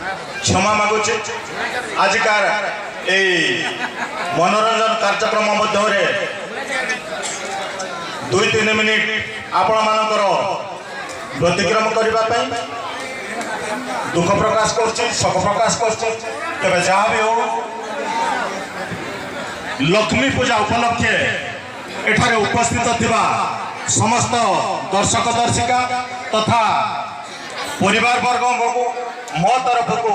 क्षमा मागुची आजिकार ए मनोरंजन कार्यक्रम मध्य 2-3 मिनिट आपण मानकर प्रतिक्रम करने दुख प्रकाश कर शोक प्रकाश कर जहाँ भी हो लक्ष्मी पूजा उपलक्षे एठारे उपस्थित थिबा समस्त दर्शक दर्शिका तथा परिवार वर्ग को मो तरफ को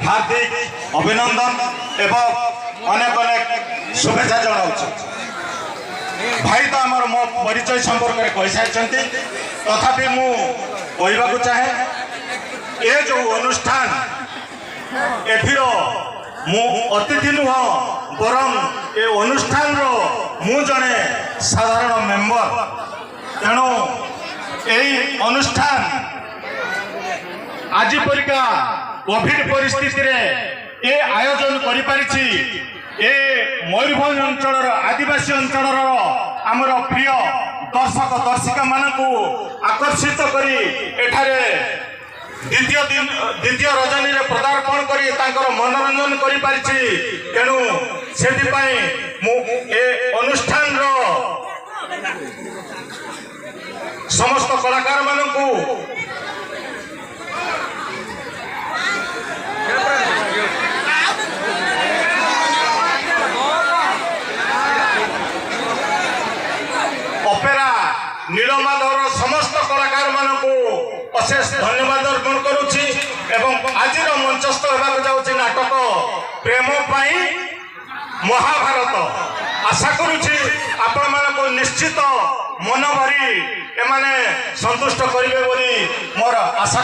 हार्दिक अभिनंदन एवं अनेक अनेक शुभेच्छा जनाऊँ। भाई तो आमर मो परिचय संपर्क में कही सारी तथापि मु कहवाक चाहे ये जो अनुष्ठान एथिर मु अतिथि नुह बरम ए अनुष्ठान रो मु जने साधारण मेंबर तेणु यही अनुष्ठान आज परिका कोविड परिस्थिति रे ए आयोजन करि पारिछि। ए मयूरभंज अंचल आदिवासी अंचल आमर प्रिय दर्शक दर्शिका मानकु आकर्षित करी एठारे द्वितीय रजनी रे पदार्पण करी तांकर मनोरंजन करि पारिछि। तेणु सेथिपाई मु ए अनुष्ठान रो समस्त कलाकार मानकु ऑपेरा नीलमाधवर समस्त कलाकार मानकु अशेष धन्यवाद अर्पण करुछि एवं आज मंचस्थ होगा जाउछि नाटक प्रेम पाई महाभारत। आशा करुछि आपण मानको निश्चित मन भरी एमाने संतुष्ट करिवे बोली मोर आशा।